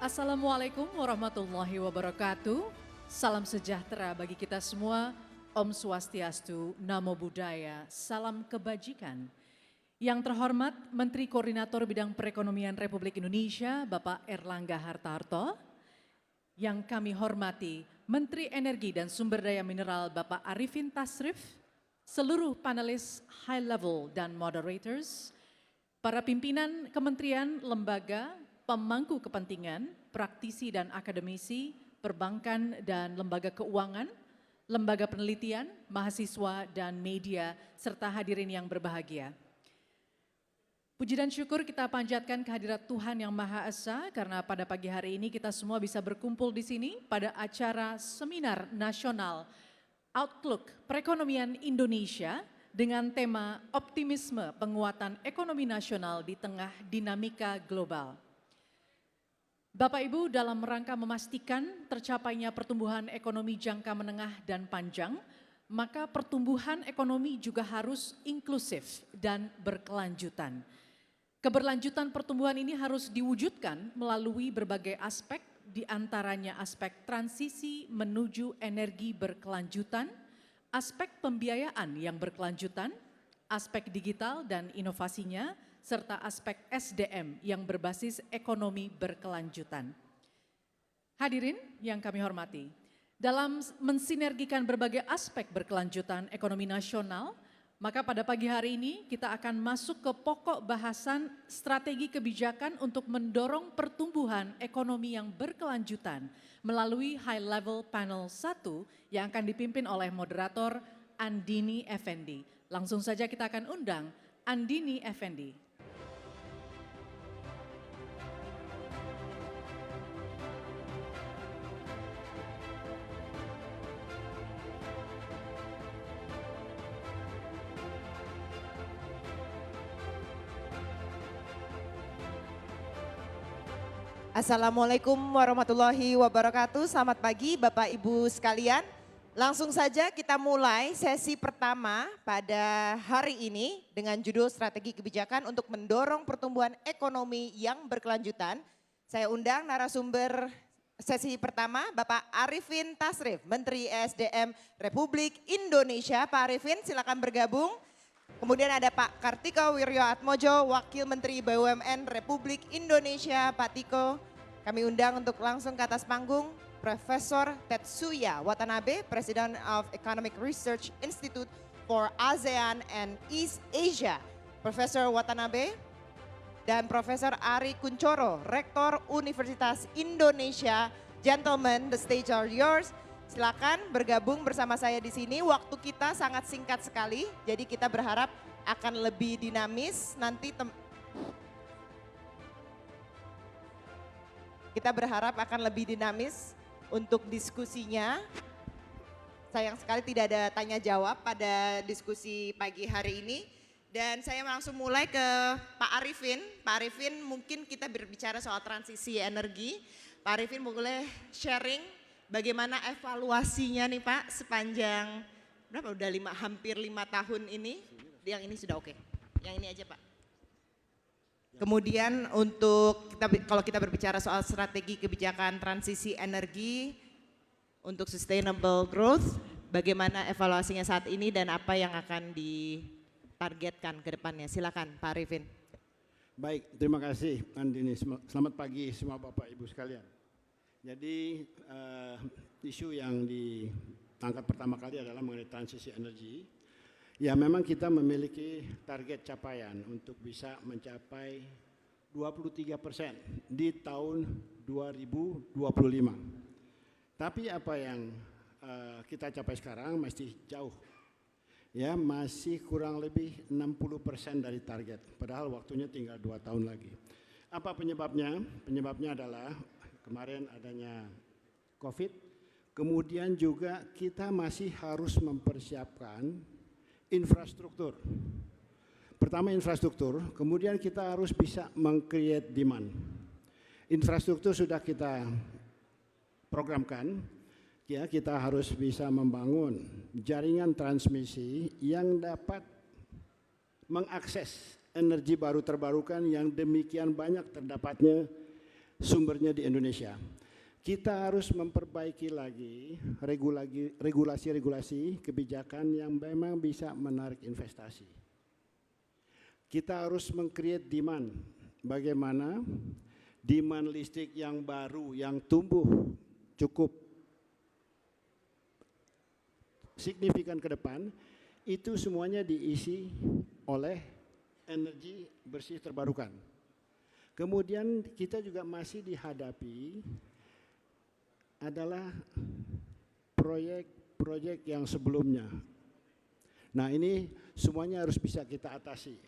Assalamualaikum warahmatullahi wabarakatuh. Salam sejahtera bagi kita semua. Om Swastiastu, Namo Buddhaya, salam kebajikan. Yang terhormat Menteri Koordinator Bidang Perekonomian Republik Indonesia, Bapak Erlangga Hartarto. Yang kami hormati Menteri Energi dan Sumber Daya Mineral Bapak Arifin Tasrif, seluruh panelis high level dan moderators, para pimpinan kementerian, lembaga, pemangku kepentingan, praktisi dan akademisi, perbankan dan lembaga keuangan, lembaga penelitian, mahasiswa dan media, serta hadirin yang berbahagia. Puji dan syukur kita panjatkan kehadirat Tuhan Yang Maha Esa karena pada pagi hari ini kita semua bisa berkumpul di sini pada acara Seminar Nasional Outlook Perekonomian Indonesia dengan tema Optimisme Penguatan Ekonomi Nasional di Tengah Dinamika Global. Bapak Ibu, dalam rangka memastikan tercapainya pertumbuhan ekonomi jangka menengah dan panjang, maka pertumbuhan ekonomi juga harus inklusif dan berkelanjutan. Keberlanjutan pertumbuhan ini harus diwujudkan melalui berbagai aspek, di antaranya aspek transisi menuju energi berkelanjutan, aspek pembiayaan yang berkelanjutan, aspek digital dan inovasinya, serta aspek SDM yang berbasis ekonomi berkelanjutan. Hadirin yang kami hormati, dalam mensinergikan berbagai aspek berkelanjutan ekonomi nasional, maka pada pagi hari ini kita akan masuk ke pokok bahasan strategi kebijakan untuk mendorong pertumbuhan ekonomi yang berkelanjutan melalui High Level Panel 1 yang akan dipimpin oleh moderator Andini Effendi. Langsung saja kita akan undang Andini Effendi. Assalamualaikum warahmatullahi wabarakatuh. Selamat pagi Bapak Ibu sekalian. Langsung saja kita mulai sesi pertama pada hari ini dengan judul Strategi Kebijakan untuk Mendorong Pertumbuhan Ekonomi yang Berkelanjutan. Saya undang narasumber sesi pertama Bapak Arifin Tasrif, Menteri ESDM Republik Indonesia. Pak Arifin silakan bergabung. Kemudian ada Pak Kartika Wirjoatmojo, Wakil Menteri BUMN Republik Indonesia. Pak Tiko, kami undang untuk langsung ke atas panggung Profesor Tetsuya Watanabe, President of Economic Research Institute for ASEAN and East Asia. Profesor Watanabe dan Profesor Ari Kuncoro, Rektor Universitas Indonesia. Gentlemen, the stage are yours. Silakan bergabung bersama saya di sini. Waktu kita sangat singkat sekali, jadi kita berharap akan lebih dinamis. Kita berharap akan lebih dinamis untuk diskusinya. Sayang sekali tidak ada tanya jawab pada diskusi pagi hari ini. Dan saya langsung mulai ke Pak Arifin. Pak Arifin, mungkin kita berbicara soal transisi energi. Pak Arifin boleh sharing bagaimana evaluasinya nih Pak sepanjang berapa udah hampir 5 tahun ini? Yang ini sudah oke. Yang ini aja Pak. Kemudian untuk kalau kita berbicara soal strategi kebijakan transisi energi untuk sustainable growth, bagaimana evaluasinya saat ini dan apa yang akan ditargetkan ke depannya? Silakan Pak Arifin. Baik, terima kasih Andini. Selamat pagi semua Bapak Ibu sekalian. Jadi isu yang diangkat pertama kali adalah mengenai transisi energi. Ya memang kita memiliki target capaian untuk bisa mencapai 23% di tahun 2025. Tapi apa yang kita capai sekarang masih jauh. Ya masih kurang lebih 60% dari target. Padahal waktunya tinggal 2 tahun lagi. Apa penyebabnya? Penyebabnya adalah kemarin adanya COVID, kemudian juga kita masih harus mempersiapkan infrastruktur. Pertama infrastruktur, kemudian kita harus bisa meng-create demand. Infrastruktur sudah kita programkan, ya kita harus bisa membangun jaringan transmisi yang dapat mengakses energi baru terbarukan yang demikian banyak terdapatnya sumbernya di Indonesia. Kita harus memperbaiki lagi regulasi-regulasi kebijakan yang memang bisa menarik investasi. Kita harus meng-create demand. Bagaimana demand listrik yang baru, yang tumbuh cukup signifikan ke depan, itu semuanya diisi oleh energi bersih terbarukan. Kemudian kita juga masih dihadapi adalah proyek-proyek yang sebelumnya. Nah, ini semuanya harus bisa kita atasi.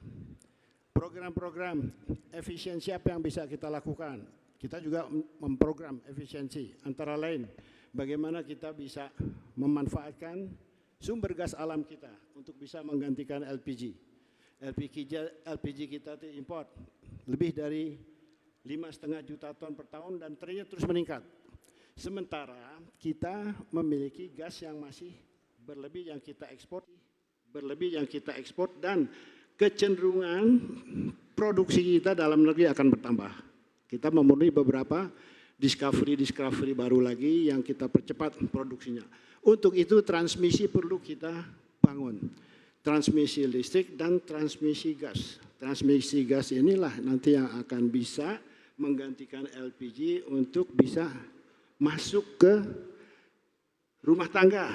Program-program efisiensi apa yang bisa kita lakukan? Kita juga memprogram efisiensi, antara lain bagaimana kita bisa memanfaatkan sumber gas alam kita untuk bisa menggantikan LPG. LPG kita itu import lebih dari 5,5 juta ton per tahun dan trennya terus meningkat. Sementara kita memiliki gas yang masih berlebih yang kita ekspor, dan kecenderungan produksi kita dalam negeri akan bertambah. Kita memenuhi beberapa discovery baru lagi yang kita percepat produksinya. Untuk itu transmisi perlu kita bangun. Transmisi listrik dan transmisi gas. Transmisi gas inilah nanti yang akan bisa menggantikan LPG untuk bisa masuk ke rumah tangga,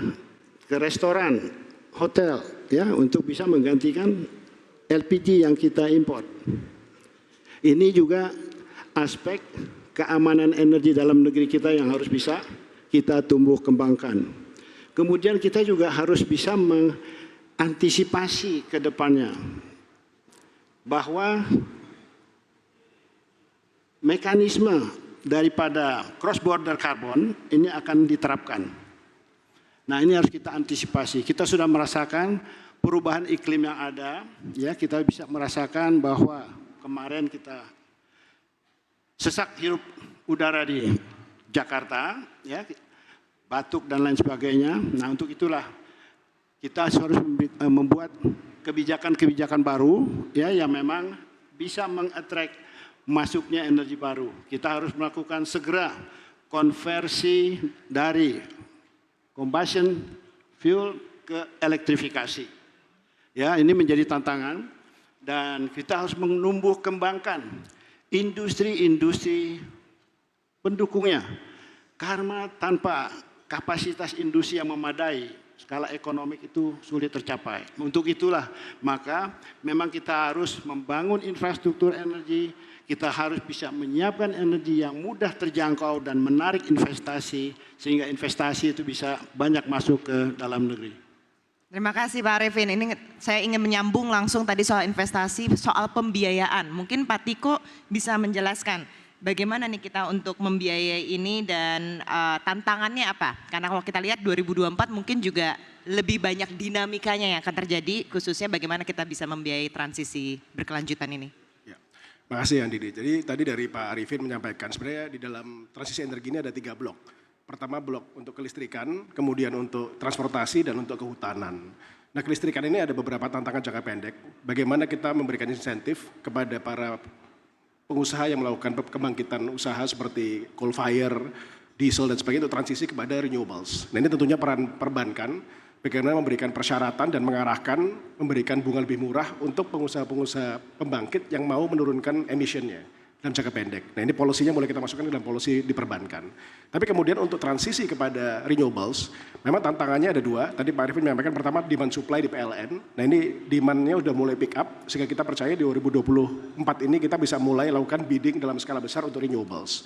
ke restoran, hotel, ya, untuk bisa menggantikan LPG yang kita import. Ini juga aspek keamanan energi dalam negeri kita yang harus bisa kita tumbuh kembangkan. Kemudian kita juga harus bisa mengantisipasi ke depannya bahwa mekanisme daripada cross border carbon ini akan diterapkan. Nah, ini harus kita antisipasi. Kita sudah merasakan perubahan iklim yang ada, ya, kita bisa merasakan bahwa kemarin kita sesak hirup udara di Jakarta, ya, batuk dan lain sebagainya. Nah, untuk itulah kita harus membuat kebijakan-kebijakan baru, ya, yang memang bisa mengattract masuknya energi baru. Kita harus melakukan segera konversi dari combustion fuel ke elektrifikasi. Ya, ini menjadi tantangan dan kita harus menumbuh kembangkan industri-industri pendukungnya. Karena tanpa kapasitas industri yang memadai, skala ekonomi itu sulit tercapai. Untuk itulah maka memang kita harus membangun infrastruktur energi, kita harus bisa menyiapkan energi yang mudah terjangkau dan menarik investasi sehingga investasi itu bisa banyak masuk ke dalam negeri. Terima kasih Pak Arifin. Ini saya ingin menyambung langsung tadi soal investasi, soal pembiayaan. Mungkin Pak Tiko bisa menjelaskan bagaimana nih kita untuk membiayai ini dan tantangannya apa? Karena kalau kita lihat 2024 mungkin juga lebih banyak dinamikanya yang akan terjadi, khususnya bagaimana kita bisa membiayai transisi berkelanjutan ini. Terima kasih Andini. Jadi tadi dari Pak Arifin menyampaikan sebenarnya di dalam transisi energi ini ada 3 blok. Pertama blok untuk kelistrikan, kemudian untuk transportasi dan untuk kehutanan. Nah, kelistrikan ini ada beberapa tantangan jangka pendek. Bagaimana kita memberikan insentif kepada para pengusaha yang melakukan pembangkitan usaha seperti coal fire, diesel dan sebagainya untuk transisi kepada renewables. Nah, ini tentunya peran perbankan bagaimana memberikan persyaratan dan mengarahkan memberikan bunga lebih murah untuk pengusaha-pengusaha pembangkit yang mau menurunkan emisinya dalam jangka pendek. Nah, ini polisinya mulai kita masukkan dalam polisi di perbankan. Tapi kemudian untuk transisi kepada renewables, memang tantangannya ada 2. Tadi Pak Arifin menyampaikan pertama demand supply di PLN. Nah, ini demand-nya udah mulai pick up sehingga kita percaya di 2024 ini kita bisa mulai lakukan bidding dalam skala besar untuk renewables.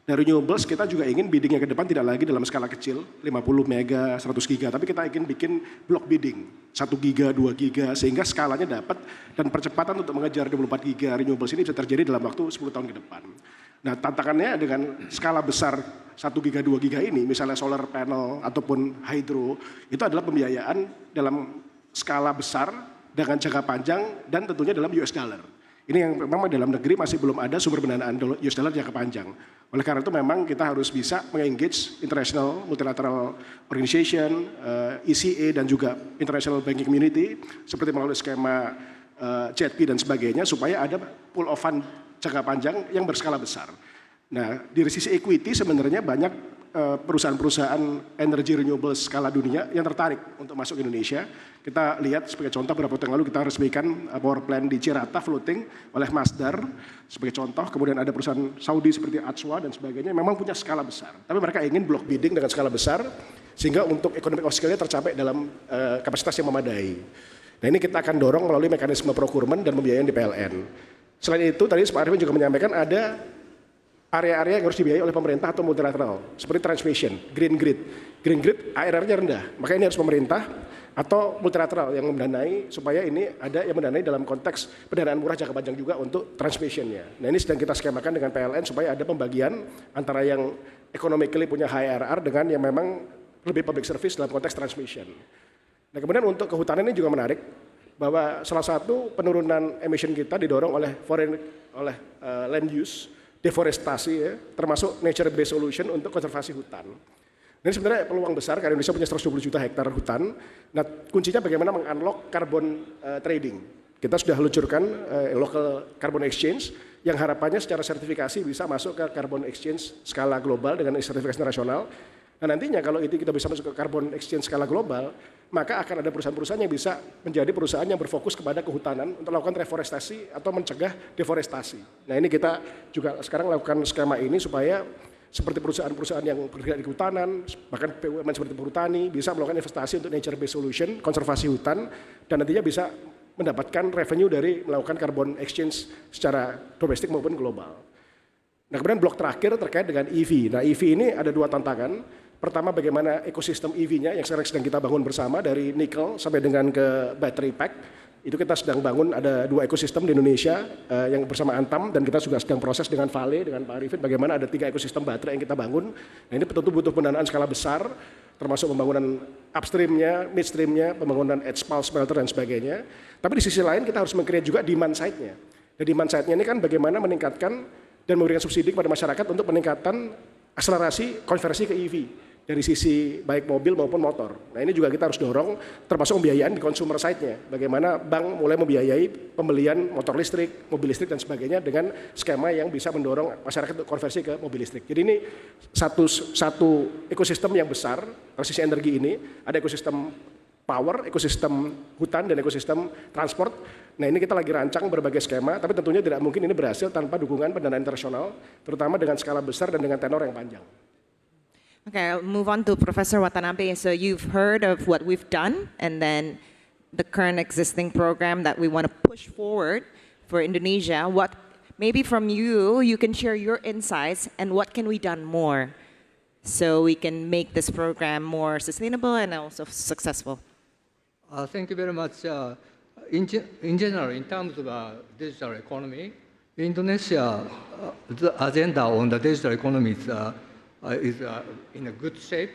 Dari renewables kita juga ingin biddingnya ke depan tidak lagi dalam skala kecil, 50 mega, 100 giga, tapi kita ingin bikin block bidding, 1 giga, 2 giga, sehingga skalanya dapat dan percepatan untuk mengejar 24 giga renewables ini bisa terjadi dalam waktu 10 tahun ke depan. Nah, tantangannya dengan skala besar 1 giga, 2 giga ini, misalnya solar panel ataupun hydro, itu adalah pembiayaan dalam skala besar dengan jangka panjang dan tentunya dalam US dollar. Ini yang memang dalam negeri masih belum ada sumber pendanaan US dollar jangka panjang. Oleh karena itu memang kita harus bisa mengengage international multilateral organization, ECA dan juga international banking community seperti melalui skema JETP dan sebagainya supaya ada pool of fund jangka panjang yang berskala besar. Nah, dari sisi equity sebenarnya banyak perusahaan-perusahaan energi renewable skala dunia yang tertarik untuk masuk ke Indonesia. Kita lihat sebagai contoh beberapa tahun lalu kita resmikan power plant di Cirata floating oleh Masdar sebagai contoh. Kemudian ada perusahaan Saudi seperti Atswa dan sebagainya memang punya skala besar. Tapi mereka ingin block bidding dengan skala besar sehingga untuk economic of scale-nya tercapai dalam kapasitas yang memadai. Nah ini kita akan dorong melalui mekanisme procurement dan pembiayaan di PLN. Selain itu tadi Pak Arifin juga menyampaikan ada area-area yang harus dibiayai oleh pemerintah atau multilateral, seperti transmission, green grid. Green grid ARR-nya rendah, maka ini harus pemerintah atau multilateral yang mendanai supaya ini ada yang mendanai dalam konteks pendanaan murah jangka panjang juga untuk transmissionnya. Nah ini sedang kita skemakan dengan PLN supaya ada pembagian antara yang economically punya high ARR dengan yang memang lebih public service dalam konteks transmission. Nah kemudian untuk kehutanan ini juga menarik bahwa salah satu penurunan emission kita didorong oleh land use, deforestasi ya, termasuk nature based solution untuk konservasi hutan. Ini sebenarnya peluang besar karena Indonesia punya 120 juta hektar hutan. Nah kuncinya bagaimana mengunlock carbon trading. Kita sudah luncurkan local carbon exchange yang harapannya secara sertifikasi bisa masuk ke carbon exchange skala global dengan sertifikasi nasional. Nah nantinya kalau itu kita bisa masuk ke carbon exchange skala global, maka akan ada perusahaan-perusahaan yang bisa menjadi perusahaan yang berfokus kepada kehutanan untuk melakukan reforestasi atau mencegah deforestasi. Nah ini kita juga sekarang lakukan skema ini supaya seperti perusahaan-perusahaan yang bergerak di kehutanan, bahkan BUMN seperti perhutani bisa melakukan investasi untuk nature based solution, konservasi hutan, dan nantinya bisa mendapatkan revenue dari melakukan carbon exchange secara domestik maupun global. Nah kemudian blok terakhir terkait dengan EV. Nah EV ini ada dua tantangan. Pertama bagaimana ekosistem EV-nya yang sekarang sedang kita bangun bersama dari nikel sampai dengan ke battery pack. Itu kita sedang bangun ada dua ekosistem di Indonesia yang bersama Antam dan kita juga sedang proses dengan Vale, dengan Pak Arifin bagaimana ada 3 ekosistem baterai yang kita bangun. Nah ini tentu butuh pendanaan skala besar termasuk pembangunan upstream-nya, midstream-nya, pembangunan edge-pulse smelter dan sebagainya. Tapi di sisi lain kita harus meng-create juga demand side-nya. Dan demand side-nya ini kan bagaimana meningkatkan dan memberikan subsidi kepada masyarakat untuk peningkatan akselerasi konversi ke EV dari sisi baik mobil maupun motor. Nah ini juga kita harus dorong termasuk pembiayaan di consumer side-nya. Bagaimana bank mulai membiayai pembelian motor listrik, mobil listrik dan sebagainya dengan skema yang bisa mendorong masyarakat untuk konversi ke mobil listrik. Jadi ini satu ekosistem yang besar, transisi energi ini, ada ekosistem power, ekosistem hutan dan ekosistem transport. Nah ini kita lagi rancang berbagai skema, tapi tentunya tidak mungkin ini berhasil tanpa dukungan pendanaan internasional, terutama dengan skala besar dan dengan tenor yang panjang. Okay, I'll move on to Professor Watanabe. So you've heard of what we've done and then the current existing program that we want to push forward for Indonesia. What, maybe from you, you can share your insights and what can we done more so we can make this program more sustainable and also successful. Thank you very much. In general, in terms of digital economy, Indonesia, the agenda on the digital economy is in a good shape,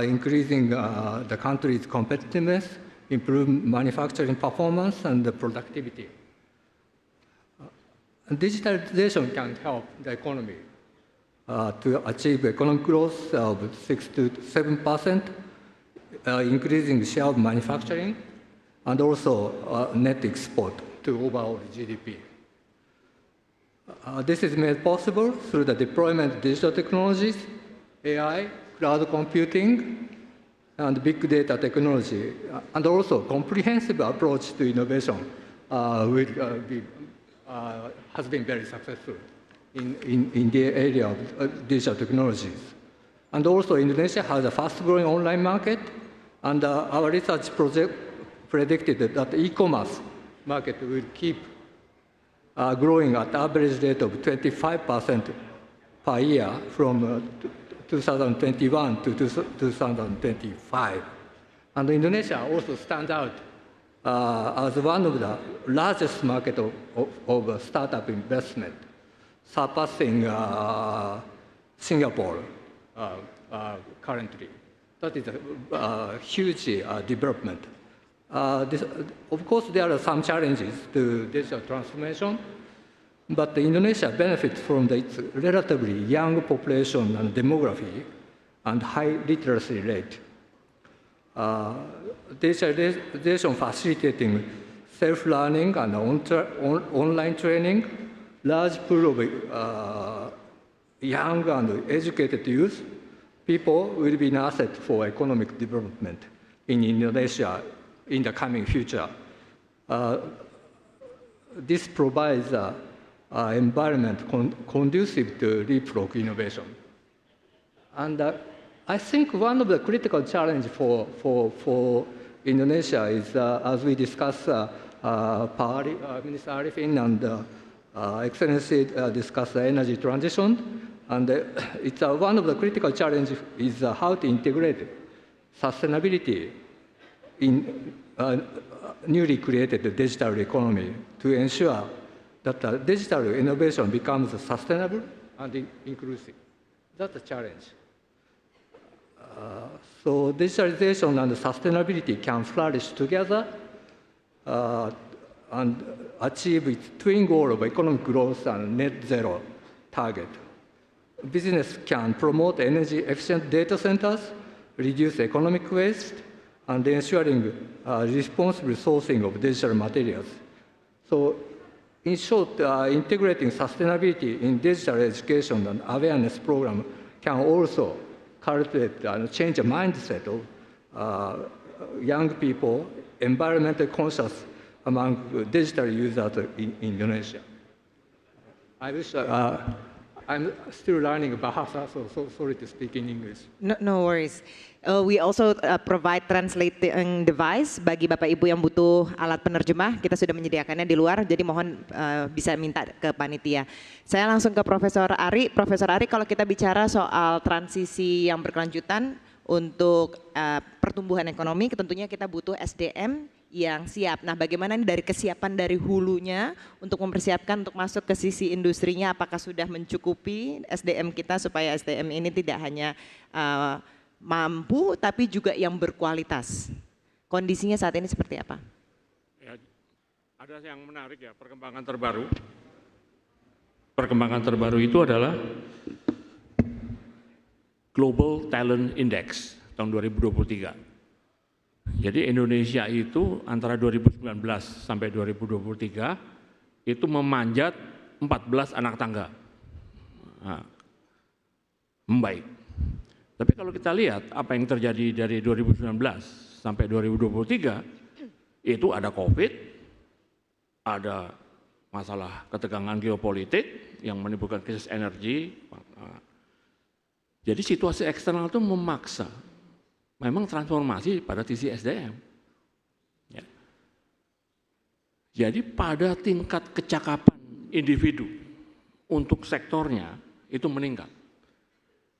increasing the country's competitiveness, improve manufacturing performance and the productivity. Digitalization can help the economy to achieve economic growth of 6 to 7%, increasing share of manufacturing, and also net export to overall GDP. This is made possible through the deployment of digital technologies, AI, cloud computing, and big data technology, and also comprehensive approach to innovation has been very successful in the area of digital technologies. And also Indonesia has a fast-growing online market, and our research project predicted that the e-commerce market will keep growing at average rate of 25% per year from 2021 to 2025. And Indonesia also stands out as one of the largest market of startup investment, surpassing Singapore currently. That is a huge development. Of course, there are some challenges to digital transformation, but Indonesia benefits from its relatively young population and demography and high literacy rate. Digitalization facilitating self-learning and online training, large pool of young and educated youth, people will be an asset for economic development in Indonesia in the coming future. This provides an environment conducive to leapfrog innovation. And I think one of the critical challenges for Indonesia is, as we discussed, Minister Arifin and Excellency discussed the energy transition, and it's one of the critical challenges is how to integrate sustainability in newly created digital economy to ensure that digital innovation becomes sustainable and inclusive. That's a challenge. So digitalization and sustainability can flourish together and achieve its twin goal of economic growth and net zero target. Business can promote energy efficient data centers, reduce economic waste, and ensuring responsible sourcing of digital materials. So in short, integrating sustainability in digital education and awareness program can also cultivate and change the mindset of young people, environmentally conscious among digital users in Indonesia. I wish I'm still learning Bahasa, so sorry to speak in English. No worries. We also provide translating device bagi Bapak Ibu yang butuh alat penerjemah. Kita sudah menyediakannya di luar, jadi mohon bisa minta ke panitia. Saya langsung ke Profesor Ari. Profesor Ari, kalau kita bicara soal transisi yang berkelanjutan untuk pertumbuhan ekonomi, tentunya kita butuh SDM yang siap. Nah, bagaimana ini dari kesiapan dari hulunya untuk mempersiapkan untuk masuk ke sisi industrinya, apakah sudah mencukupi SDM kita supaya SDM ini tidak hanya mampu tapi juga yang berkualitas. Kondisinya saat ini seperti apa? Ya, ada yang menarik ya, perkembangan terbaru. Perkembangan terbaru itu adalah Global Talent Index tahun 2023. Jadi Indonesia itu antara 2019 sampai 2023 itu memanjat 14 anak tangga. Nah, membaik. Tapi kalau kita lihat apa yang terjadi dari 2019 sampai 2023, itu ada COVID, ada masalah ketegangan geopolitik yang menimbulkan krisis energi. Jadi situasi eksternal itu memaksa memang transformasi pada sisi SDM. Ya. Jadi pada tingkat kecakapan individu untuk sektornya itu meningkat.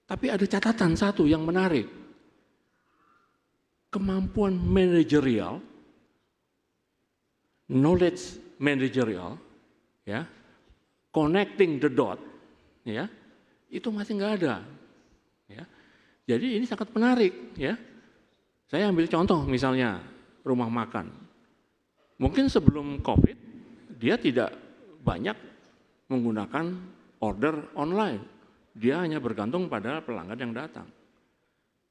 Tapi ada catatan satu yang menarik. Kemampuan manajerial, knowledge managerial, ya, connecting the dot, ya, itu masih nggak ada. Ya. Jadi ini sangat menarik, ya. Saya ambil contoh misalnya rumah makan. Mungkin sebelum COVID dia tidak banyak menggunakan order online. Dia hanya bergantung pada pelanggan yang datang.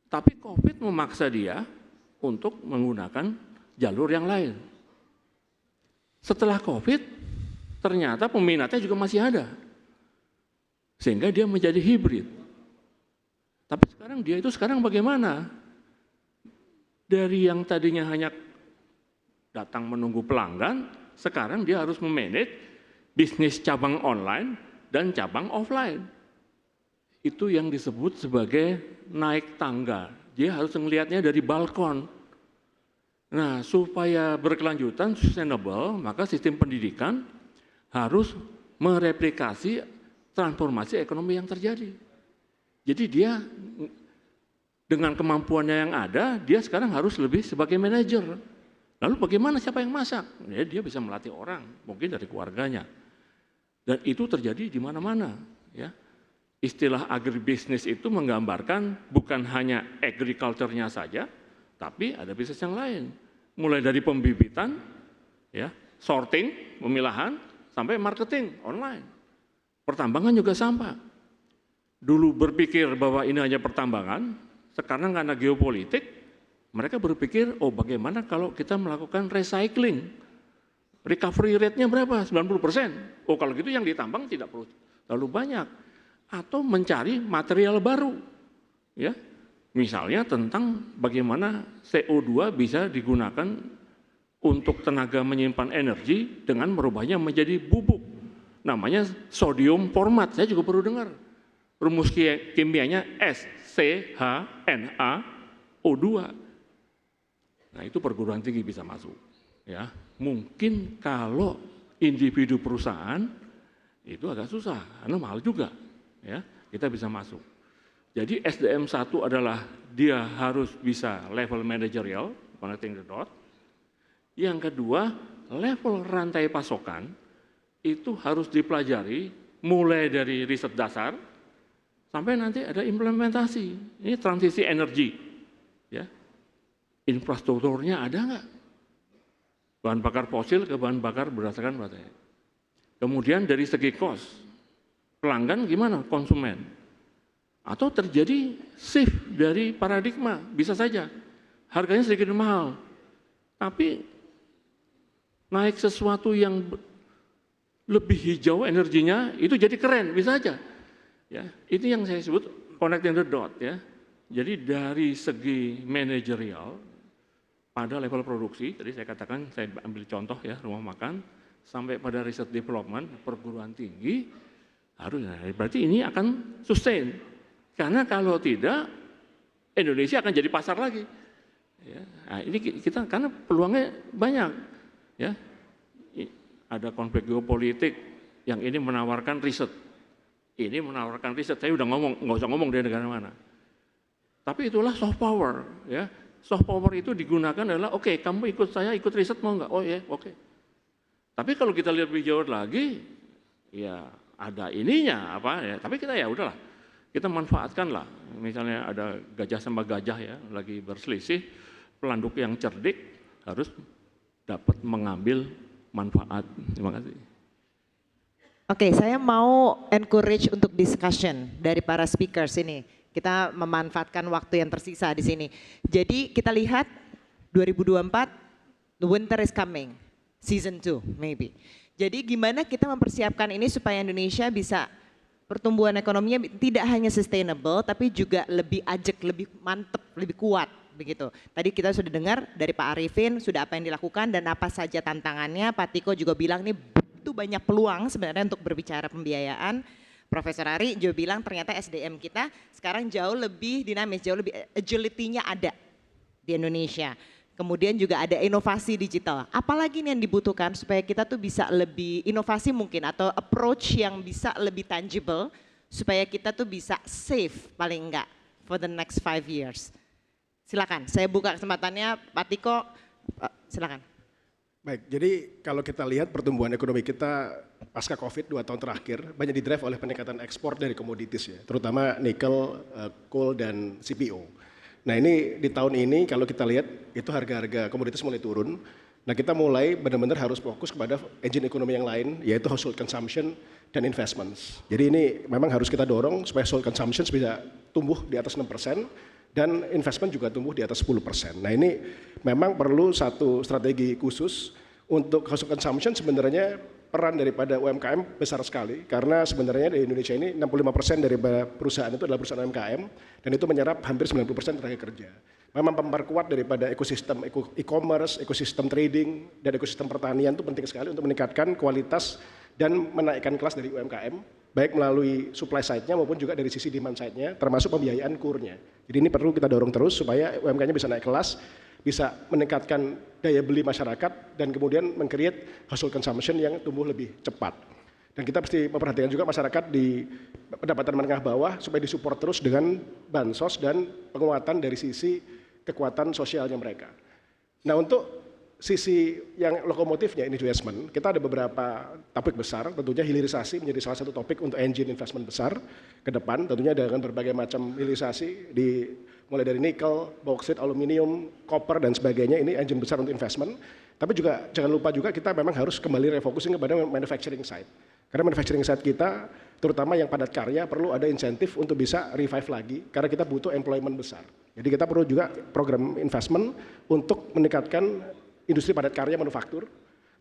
Tapi COVID memaksa dia untuk menggunakan jalur yang lain. Setelah COVID ternyata peminatnya juga masih ada. Sehingga dia menjadi hibrid. Tapi sekarang dia itu sekarang bagaimana? Dari yang tadinya hanya datang menunggu pelanggan, sekarang dia harus memanage bisnis cabang online dan cabang offline. Itu yang disebut sebagai naik tangga. Dia harus melihatnya dari balkon. Nah, supaya berkelanjutan, sustainable, maka sistem pendidikan harus mereplikasi transformasi ekonomi yang terjadi. Jadi dia dengan kemampuannya yang ada, dia sekarang harus lebih sebagai manajer. Lalu bagaimana siapa yang masak? Ya, dia bisa melatih orang, mungkin dari keluarganya. Dan itu terjadi di mana-mana. Ya. Istilah agribisnis itu menggambarkan bukan hanya agriculture-nya saja, tapi ada bisnis yang lain. Mulai dari pembibitan, ya, sorting, pemilahan, sampai marketing online. Pertambangan juga sama. Dulu berpikir bahwa ini hanya pertambangan, sekarang karena geopolitik, mereka berpikir, oh bagaimana kalau kita melakukan recycling? Recovery rate-nya berapa? 90%. Oh kalau gitu yang ditambang tidak perlu terlalu banyak. atau mencari material baru. Ya. Misalnya tentang bagaimana CO2 bisa digunakan untuk tenaga menyimpan energi dengan merubahnya menjadi bubuk. Namanya sodium format, saya juga perlu dengar. Rumus kimianya SCHNaO2. Nah itu perguruan tinggi bisa masuk. Ya, mungkin kalau individu perusahaan itu agak susah, karena mahal juga. Ya, kita bisa masuk. Jadi SDM 1 adalah dia harus bisa level managerial, connecting the dot. Yang kedua, level rantai pasokan itu harus dipelajari mulai dari riset dasar sampai nanti ada implementasi. Ini transisi energi. Ya. Infrastrukturnya ada nggak? Bahan bakar fosil ke bahan bakar berdasarkan baterai. Kemudian dari segi cost, pelanggan gimana? Konsumen. Atau terjadi shift dari paradigma, bisa saja. Harganya sedikit mahal, tapi naik sesuatu yang lebih hijau energinya, itu jadi keren, bisa aja. Ya, itu yang saya sebut connecting the dot. Ya. Jadi dari segi manajerial, pada level produksi, tadi saya katakan, saya ambil contoh ya, rumah makan, sampai pada riset development, perguruan tinggi, harus, berarti ini akan sustain. Karena kalau tidak, Indonesia akan jadi pasar lagi. Ya, nah ini kita karena peluangnya banyak. Ya, ada konflik geopolitik yang ini menawarkan riset. Ini menawarkan riset. Saya udah ngomong, nggak usah ngomong dari negara mana. Tapi itulah soft power. Ya, soft power itu digunakan adalah, oke, kamu ikut saya, ikut riset mau nggak? Oh ya, oke. Tapi kalau kita lihat lebih jauh lagi, ya ada ininya apa ya. Tapi kita ya udahlah. Kita manfaatkan lah, misalnya ada gajah sama gajah ya, lagi berselisih, pelanduk yang cerdik harus dapat mengambil manfaat. Terima kasih. Oke, saya mau encourage untuk discussion dari para speakers ini. Kita memanfaatkan waktu yang tersisa di sini. Jadi kita lihat 2024, the winter is coming, season 2 maybe. Jadi gimana kita mempersiapkan ini supaya Indonesia bisa pertumbuhan ekonominya tidak hanya sustainable, tapi juga lebih ajak, lebih mantep, lebih kuat begitu. Tadi kita sudah dengar dari Pak Arifin sudah apa yang dilakukan dan apa saja tantangannya. Pak Tiko juga bilang nih itu banyak peluang sebenarnya untuk berbicara pembiayaan. Profesor Ari juga bilang ternyata SDM kita sekarang jauh lebih dinamis, jauh lebih agility-nya ada di Indonesia. Kemudian juga ada inovasi digital. Apalagi nih yang dibutuhkan supaya kita tuh bisa lebih inovasi mungkin atau approach yang bisa lebih tangible supaya kita tuh bisa save paling enggak for the next 5 years. Silakan, saya buka kesempatannya Pak Tiko, silakan. Baik, jadi kalau kita lihat pertumbuhan ekonomi kita pasca COVID 2 tahun terakhir banyak didrive oleh peningkatan ekspor dari komoditis ya, terutama nikel, coal dan CPO. Nah ini di tahun ini kalau kita lihat itu harga-harga komoditas mulai turun. Nah kita mulai benar-benar harus fokus kepada engine ekonomi yang lain yaitu household consumption dan investments. Jadi ini memang harus kita dorong supaya household consumption bisa tumbuh di atas 6% dan investment juga tumbuh di atas 10%. Nah ini memang perlu satu strategi khusus untuk household consumption. Sebenarnya peran daripada UMKM besar sekali karena sebenarnya di Indonesia ini 65% dari perusahaan itu adalah perusahaan UMKM dan itu menyerap hampir 90% tenaga kerja. Memang memperkuat daripada ekosistem e-commerce, ekosistem trading dan ekosistem pertanian itu penting sekali untuk meningkatkan kualitas dan menaikkan kelas dari UMKM baik melalui supply side-nya maupun juga dari sisi demand side-nya termasuk pembiayaan kurnya. Jadi ini perlu kita dorong terus supaya UMKM-nya bisa naik kelas, bisa meningkatkan daya beli masyarakat dan kemudian meng-create household consumption yang tumbuh lebih cepat. Dan kita mesti memperhatikan juga masyarakat di pendapatan menengah bawah supaya disupport terus dengan bansos dan penguatan dari sisi kekuatan sosialnya mereka. Nah untuk sisi yang lokomotifnya investment, kita ada beberapa topik besar, tentunya hilirisasi menjadi salah satu topik untuk engine investment besar ke depan, tentunya dengan berbagai macam hilirisasi mulai dari nikel, bauxite, aluminium, copper dan sebagainya, ini engine besar untuk investment. Tapi juga jangan lupa juga kita memang harus kembali refocusing kepada manufacturing side. Karena manufacturing side kita, terutama yang padat karya, perlu ada insentif untuk bisa revive lagi, karena kita butuh employment besar. Jadi kita perlu juga program investment untuk meningkatkan industri padat karya manufaktur,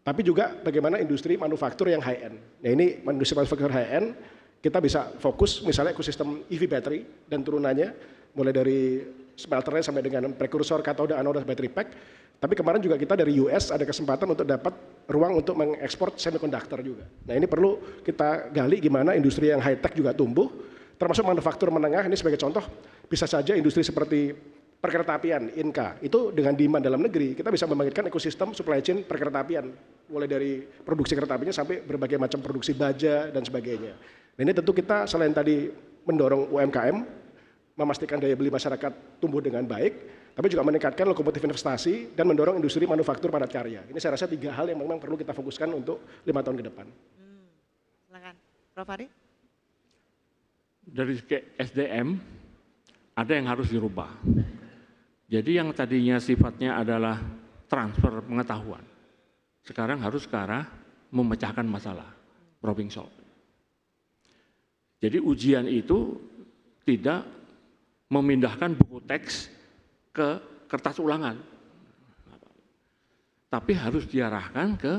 tapi juga bagaimana industri manufaktur yang high end. Nah ini industri manufaktur high end, kita bisa fokus misalnya ekosistem EV battery dan turunannya, mulai dari smelternya sampai dengan prekursor, katoda, anoda, battery pack. Tapi kemarin juga kita dari US ada kesempatan untuk dapat ruang untuk mengekspor semiconductor juga. Nah ini perlu kita gali gimana industri yang high tech juga tumbuh, termasuk manufaktur menengah. Ini sebagai contoh, bisa saja industri seperti perkeretaapian, INKA, itu dengan demand dalam negeri, kita bisa membangkitkan ekosistem supply chain perkeretaapian, mulai dari produksi kereta apinya sampai berbagai macam produksi baja dan sebagainya. Nah ini tentu kita selain tadi mendorong UMKM, memastikan daya beli masyarakat tumbuh dengan baik, tapi juga meningkatkan lokomotif investasi dan mendorong industri manufaktur padat karya. Ini saya rasa 3 hal yang memang perlu kita fokuskan untuk 5 tahun ke depan. Silakan, Prof. Ari. Dari SDM, ada yang harus dirubah. Jadi yang tadinya sifatnya adalah transfer pengetahuan, sekarang harus ke arah memecahkan masalah, problem solve. Jadi ujian itu tidak memindahkan buku teks ke kertas ulangan, tapi harus diarahkan ke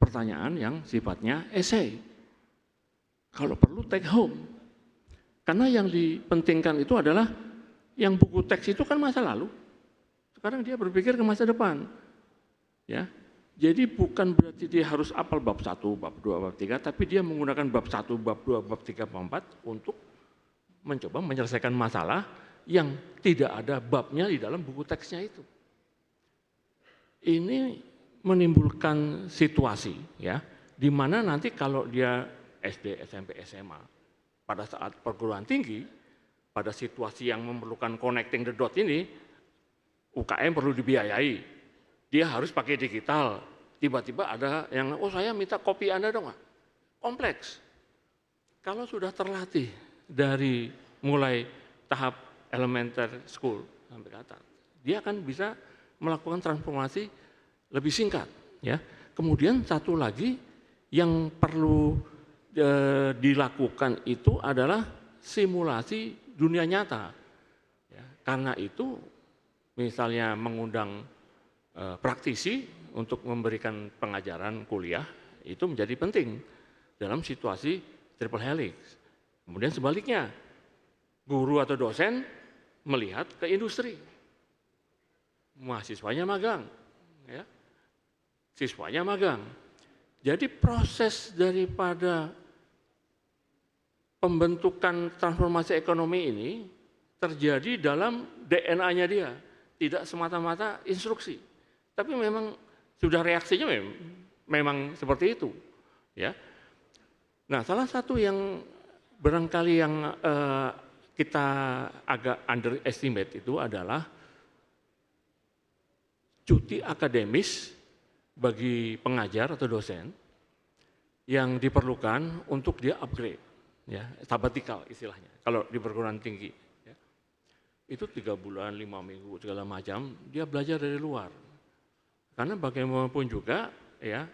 pertanyaan yang sifatnya esai. Kalau perlu take home, karena yang dipentingkan itu adalah yang buku teks itu kan masa lalu. Sekarang dia berpikir ke masa depan. Ya. Jadi bukan berarti dia harus apal bab 1, bab 2, bab 3, tapi dia menggunakan bab 1, bab 2, bab 3, bab 4 untuk mencoba menyelesaikan masalah yang tidak ada babnya di dalam buku teksnya itu. Ini menimbulkan situasi ya, di mana nanti kalau dia SD, SMP, SMA pada saat perguruan tinggi, pada situasi yang memerlukan connecting the dot ini, UKM perlu dibiayai. Dia harus pakai digital. Tiba-tiba ada yang, oh saya minta kopi Anda dong. Kompleks. Kalau sudah terlatih dari mulai tahap elementary school sampai ke atas, dia akan bisa melakukan transformasi lebih singkat. Ya. Kemudian satu lagi yang perlu dilakukan itu adalah simulasi dunia nyata. Ya, karena itu misalnya mengundang praktisi untuk memberikan pengajaran kuliah itu menjadi penting dalam situasi triple helix. Kemudian sebaliknya, guru atau dosen melihat ke industri. Mahasiswanya magang, ya. Siswanya magang. Jadi proses daripada pembentukan transformasi ekonomi ini terjadi dalam DNA-nya dia, tidak semata-mata instruksi, tapi memang sudah reaksinya memang seperti itu, ya. Nah, salah satu yang barangkali yang kita agak underestimate itu adalah cuti akademis bagi pengajar atau dosen yang diperlukan untuk dia upgrade. Ya, sabbatical istilahnya, kalau di perguruan tinggi. Ya. Itu 3 bulan, 5 minggu, segala macam, dia belajar dari luar. Karena bagaimanapun juga, ya,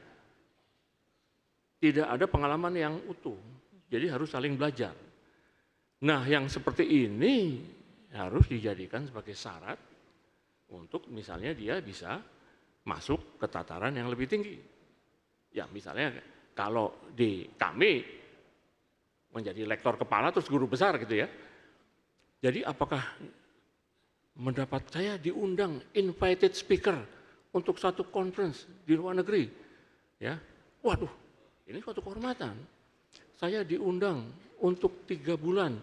tidak ada pengalaman yang utuh, jadi harus saling belajar. Nah, yang seperti ini harus dijadikan sebagai syarat untuk misalnya dia bisa masuk ke tataran yang lebih tinggi. Ya, misalnya kalau di kami, menjadi lektor kepala terus guru besar gitu ya. Jadi apakah mendapat saya diundang invited speaker untuk satu conference di luar negeri? Ya, waduh, ini suatu kehormatan. Saya diundang untuk 3 bulan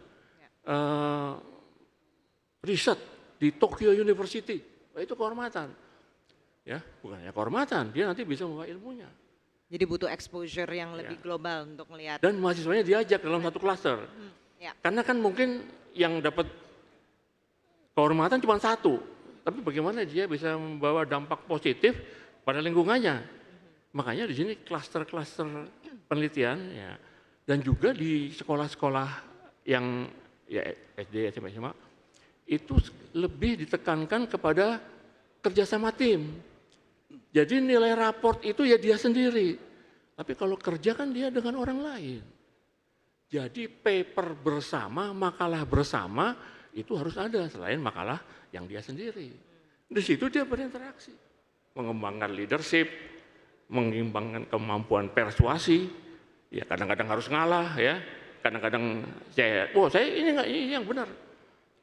riset di Tokyo University. Itu kehormatan. Ya, bukan hanya kehormatan, dia nanti bisa membawa ilmunya. Jadi butuh exposure yang lebih global untuk melihat. Dan mahasiswanya diajak dalam satu klaster. Ya. Karena kan mungkin yang dapat kehormatan cuma satu, tapi bagaimana dia bisa membawa dampak positif pada lingkungannya. Makanya di sini klaster-klaster penelitian ya, dan juga di sekolah-sekolah yang ya SD, SMP, SMA itu lebih ditekankan kepada kerjasama tim. Jadi nilai raport itu ya dia sendiri. Tapi kalau kerja kan dia dengan orang lain. Jadi paper bersama, makalah bersama itu harus ada selain makalah yang dia sendiri. Di situ dia berinteraksi. Mengembangkan leadership, mengembangkan kemampuan persuasi, ya kadang-kadang harus ngalah ya. kadang-kadang saya ini enggak, ini yang benar.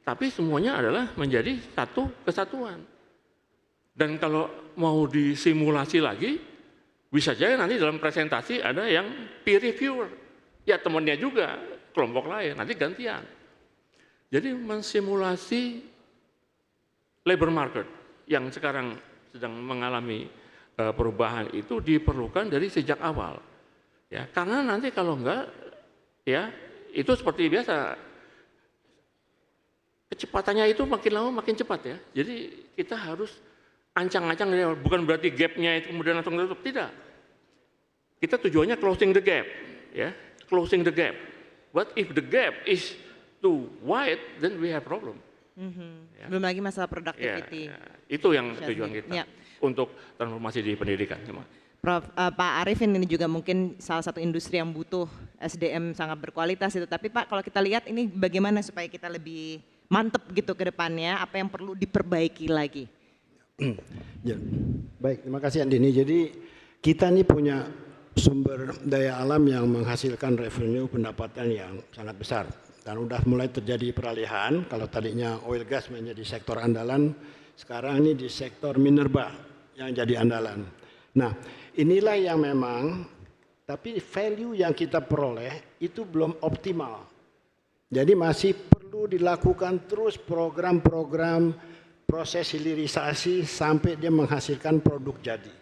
Tapi semuanya adalah menjadi satu kesatuan. Dan kalau mau disimulasi lagi, bisa saja nanti dalam presentasi ada yang peer reviewer. Ya temannya juga, kelompok lain, nanti gantian. Jadi mensimulasi labor market yang sekarang sedang mengalami perubahan itu diperlukan dari sejak awal. Ya, karena nanti kalau enggak, ya itu seperti biasa, kecepatannya itu makin lama makin cepat ya. Jadi kita harus ancang-ancang, bukan berarti gap-nya itu kemudian langsung tutup, tidak. Kita tujuannya closing the gap, ya, closing the gap. But if the gap is too wide, then we have problem. Ya. Belum lagi masalah productivity. Ya, itu yang tujuan kita untuk transformasi di pendidikan. Prof, Pak Arifin ini juga mungkin salah satu industri yang butuh SDM sangat berkualitas itu. Tapi Pak, kalau kita lihat ini bagaimana supaya kita lebih mantep gitu ke depannya, apa yang perlu diperbaiki lagi? Ya, baik, terima kasih Andini. Jadi kita ini punya sumber daya alam yang menghasilkan revenue pendapatan yang sangat besar. Dan udah mulai terjadi peralihan, kalau tadinya oil gas menjadi sektor andalan, sekarang ini di sektor minerba yang jadi andalan. Nah, inilah yang memang, tapi value yang kita peroleh itu belum optimal. Jadi masih perlu dilakukan terus program-program proses hilirisasi sampai dia menghasilkan produk jadi.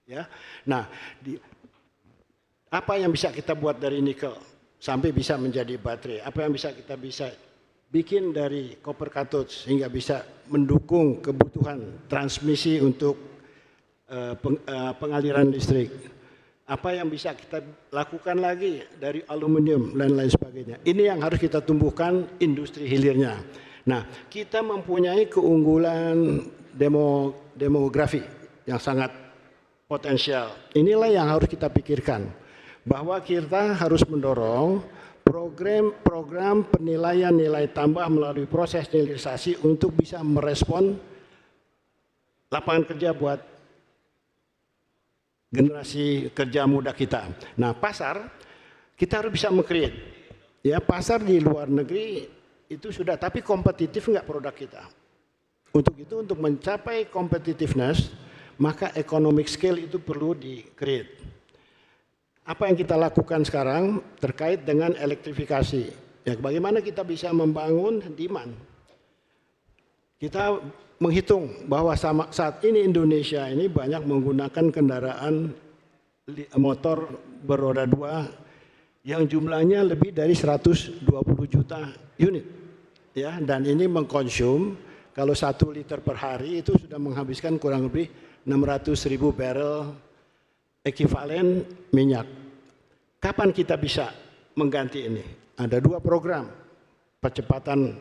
Ya, nah, apa yang bisa kita buat dari nikel sampai bisa menjadi baterai? Apa yang bisa kita bikin dari copper cathode sehingga bisa mendukung kebutuhan transmisi untuk pengaliran listrik? Apa yang bisa kita lakukan lagi dari aluminium dan lain sebagainya? Ini yang harus kita tumbuhkan industri hilirnya. Nah, kita mempunyai keunggulan demografi yang sangat potensial. Inilah yang harus kita pikirkan, bahwa kita harus mendorong program penilaian nilai tambah melalui proses hilirisasi untuk bisa merespon lapangan kerja buat generasi kerja muda kita. Nah, pasar kita harus bisa meng-create. Ya, pasar di luar negeri itu sudah, tapi kompetitif enggak produk kita. Untuk itu, untuk mencapai competitiveness, maka economic scale itu perlu di-create. Apa yang kita lakukan sekarang terkait dengan elektrifikasi? Ya, bagaimana kita bisa membangun demand? Kita menghitung bahwa saat ini Indonesia ini banyak menggunakan kendaraan motor beroda 2 yang jumlahnya lebih dari 120 juta unit, ya, dan ini mengkonsum kalau 1 liter per hari itu sudah menghabiskan kurang lebih 600.000 barrel ekuivalen minyak. Kapan kita bisa mengganti ini? Ada 2 program percepatan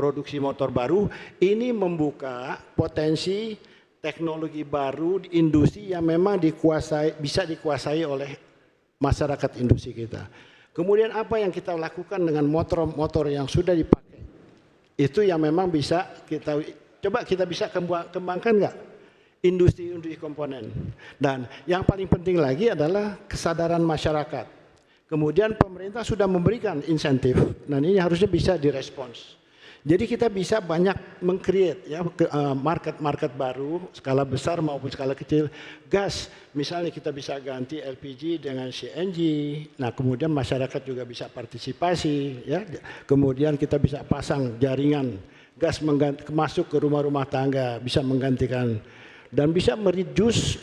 produksi motor baru. Ini membuka potensi teknologi baru di industri yang memang bisa dikuasai oleh masyarakat industri kita. Kemudian apa yang kita lakukan dengan motor-motor yang sudah dipakai? Itu yang memang bisa kita bisa kembangkan nggak? Industri komponen. Dan yang paling penting lagi adalah kesadaran masyarakat. Kemudian pemerintah sudah memberikan insentif, dan ini harusnya bisa direspons. Jadi kita bisa banyak meng-create ya market baru, skala besar maupun skala kecil. Gas, misalnya kita bisa ganti LPG dengan CNG. Nah, kemudian masyarakat juga bisa partisipasi ya. Kemudian kita bisa pasang jaringan gas masuk ke rumah-rumah tangga, bisa menggantikan dan bisa mereduce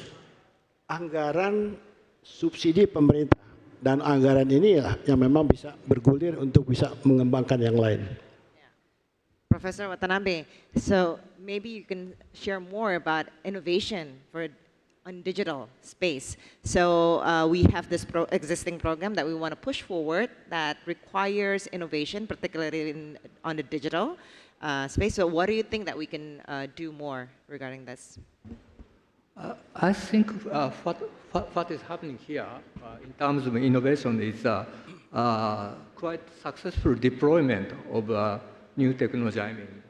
anggaran subsidi pemerintah. Dan anggaran ini yang memang bisa bergulir untuk bisa mengembangkan yang lain. Professor Watanabe, so maybe you can share more about innovation on digital space. So we have this existing program that we want to push forward that requires innovation, particularly on the digital space. So what do you think that we can do more regarding this? I think what is happening here in terms of innovation is quite successful deployment of new technology. I mean,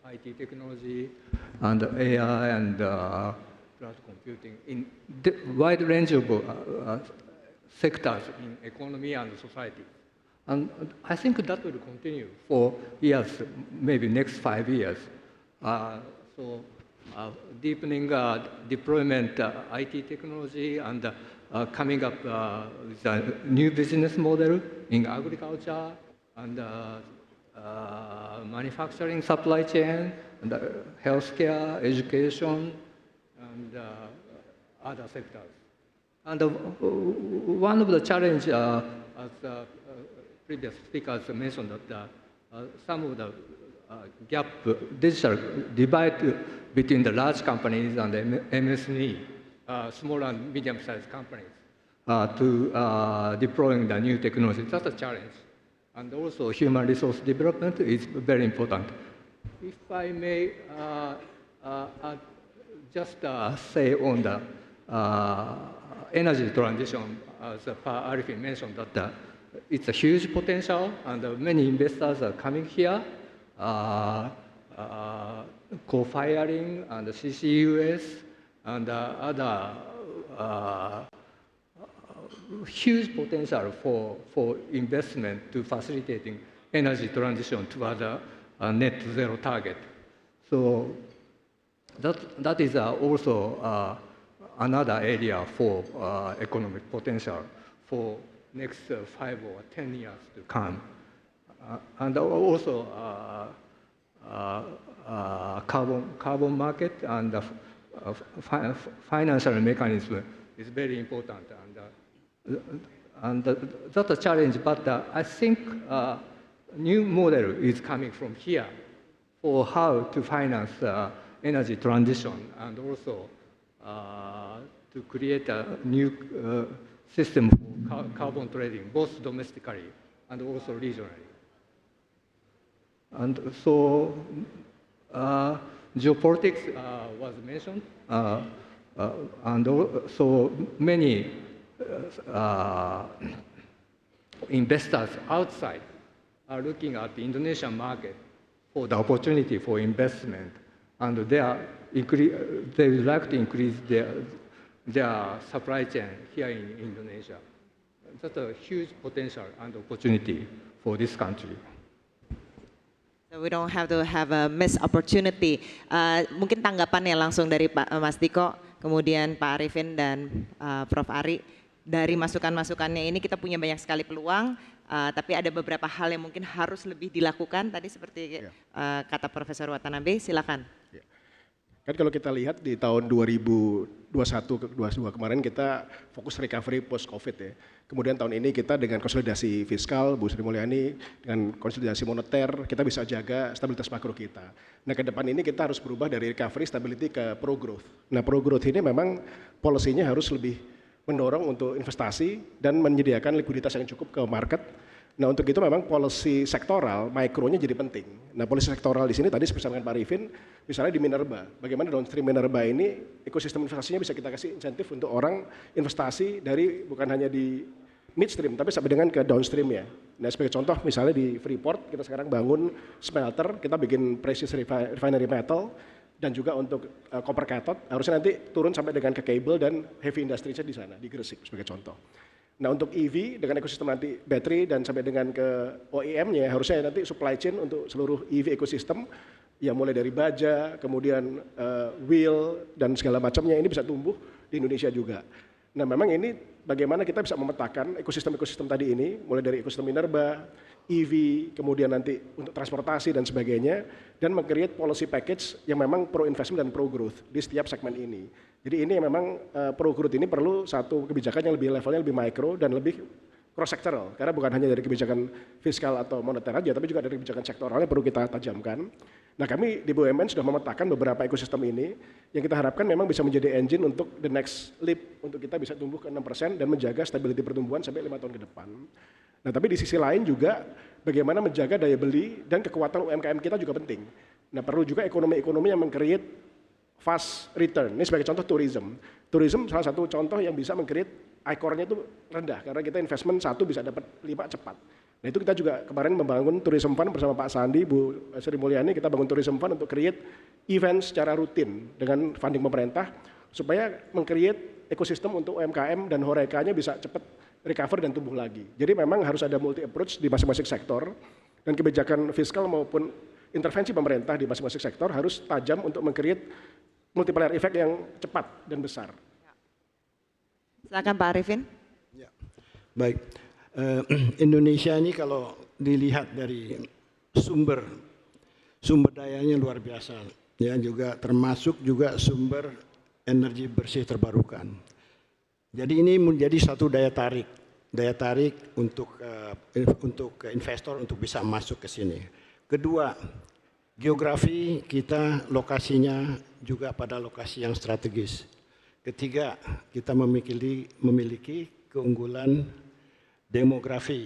IT technology and AI and cloud computing in the wide range of sectors in economy and society. And I think that will continue for years, maybe next 5 years. So deepening deployment IT technology and coming up with a new business model in agriculture and manufacturing supply chain, and healthcare, education, and other sectors. And one of the challenge, as previous speakers mentioned, that some of the gap, digital divide between the large companies and the MSME, small and medium-sized companies, to deploying the new technology. That's a challenge. And also human resource development is very important. If I may just say on the energy transition, as Pa Arifin mentioned, that it's a huge potential, and many investors are coming here, co-firing and CCUS and other huge potential for investment to facilitating energy transition toward a net zero target. So that is also another area for economic potential for next 5 or 10 years to come. And also carbon market and financial mechanism is very important. And that's a challenge, but I think new model is coming from here for how to finance energy transition, and also to create a new system for carbon trading, both domestically and also regionally. And so geopolitics was mentioned, and so many investors outside are looking at the Indonesian market for the opportunity for investment, and they would like to increase their supply chain here in Indonesia. That's a huge potential and opportunity for this country. So we don't have to have a missed opportunity. Mungkin tanggapannya langsung dari Pak Mas Diko, kemudian Pak Arifin dan Prof. Ari. Dari masukan-masukannya ini kita punya banyak sekali peluang, tapi ada beberapa hal yang mungkin harus lebih dilakukan. Tadi seperti kata Profesor Watanabe, silakan. Ya. Kan kalau kita lihat di tahun 2021-2022 kemarin kita fokus recovery post-COVID ya. Kemudian tahun ini kita dengan konsolidasi fiskal, Bu Sri Mulyani, dengan konsolidasi moneter, kita bisa jaga stabilitas makro kita. Nah ke depan ini kita harus berubah dari recovery stability ke pro-growth. Nah pro-growth ini memang polisinya harus lebih mendorong untuk investasi dan menyediakan likuiditas yang cukup ke market. Nah untuk itu memang policy sektoral, mikronya jadi penting. Nah policy sektoral di sini tadi seperti dengan Pak Arifin, misalnya di Minerba, bagaimana downstream Minerba ini ekosistem investasinya bisa kita kasih insentif untuk orang investasi dari bukan hanya di midstream tapi sampai dengan ke downstreamnya. Nah sebagai contoh misalnya di Freeport kita sekarang bangun smelter, kita bikin precious refinery metal, dan juga untuk copper cathode harusnya nanti turun sampai dengan ke cable dan heavy industry-nya di sana, di Gresik sebagai contoh. Nah untuk EV dengan ekosistem nanti battery dan sampai dengan ke OEM-nya harusnya nanti supply chain untuk seluruh EV ekosistem ya mulai dari baja, kemudian wheel dan segala macamnya ini bisa tumbuh di Indonesia juga. Nah memang ini bagaimana kita bisa memetakan ekosistem-ekosistem tadi ini mulai dari ekosistem Minerba, EV, kemudian nanti untuk transportasi dan sebagainya, dan meng-create policy package yang memang pro-investment dan pro-growth di setiap segmen ini. Jadi ini memang pro-growth ini perlu satu kebijakan yang lebih levelnya lebih mikro dan lebih cross-sectoral, karena bukan hanya dari kebijakan fiskal atau moneter aja, tapi juga dari kebijakan sektoralnya perlu kita tajamkan. Nah kami di BUMN sudah memetakan beberapa ekosistem ini, yang kita harapkan memang bisa menjadi engine untuk the next leap, untuk kita bisa tumbuh ke 6% dan menjaga stability pertumbuhan sampai 5 tahun ke depan. Nah tapi di sisi lain juga bagaimana menjaga daya beli dan kekuatan UMKM kita juga penting. Nah perlu juga ekonomi-ekonomi yang meng-create fast return. Ini sebagai contoh tourism. Tourism salah satu contoh yang bisa meng-create ICOR-nya itu rendah karena kita investment 1 bisa dapat 5 cepat. Nah itu kita juga kemarin membangun tourism fund bersama Pak Sandi, Bu Sri Mulyani, kita bangun tourism fund untuk create event secara rutin dengan funding pemerintah supaya meng-create ekosistem untuk UMKM dan Horeca-nya bisa cepat recover dan tumbuh lagi. Jadi memang harus ada multi approach di masing-masing sektor dan kebijakan fiskal maupun intervensi pemerintah di masing-masing sektor harus tajam untuk meng-create multiplier effect yang cepat dan besar. Silakan Pak Arifin. Ya. Baik, Indonesia ini kalau dilihat dari sumber dayanya luar biasa, ya juga termasuk juga sumber energi bersih terbarukan. Jadi ini menjadi satu daya tarik untuk investor untuk bisa masuk ke sini. Kedua, geografi kita lokasinya juga pada lokasi yang strategis. Ketiga, kita memiliki keunggulan demografi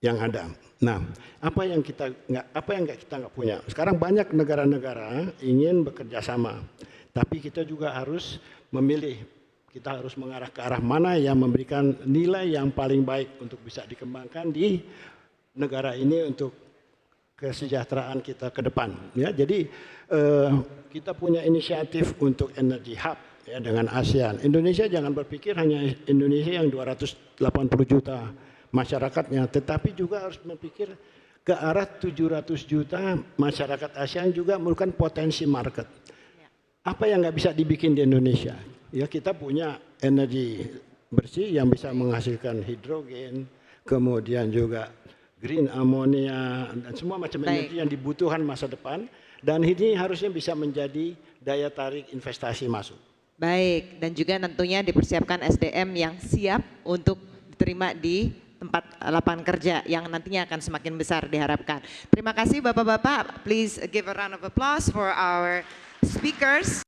yang ada. Nah, apa yang kita nggak punya? Sekarang banyak negara-negara ingin bekerja sama, tapi kita juga harus memilih. Kita harus mengarah ke arah mana yang memberikan nilai yang paling baik untuk bisa dikembangkan di negara ini untuk kesejahteraan kita ke depan. Ya, jadi kita punya inisiatif untuk energy hub ya dengan ASEAN. Indonesia jangan berpikir hanya Indonesia yang 280 juta masyarakatnya, tetapi juga harus berpikir ke arah 700 juta masyarakat ASEAN juga merupakan potensi market. Apa yang nggak bisa dibikin di Indonesia? Ya kita punya energi bersih yang bisa menghasilkan hidrogen, kemudian juga green ammonia dan semua macam energi yang dibutuhkan masa depan, dan ini harusnya bisa menjadi daya tarik investasi masuk. Baik, dan juga tentunya dipersiapkan SDM yang siap untuk diterima di tempat lapangan kerja yang nantinya akan semakin besar diharapkan. Terima kasih Bapak-bapak, please give a round of applause for our speakers.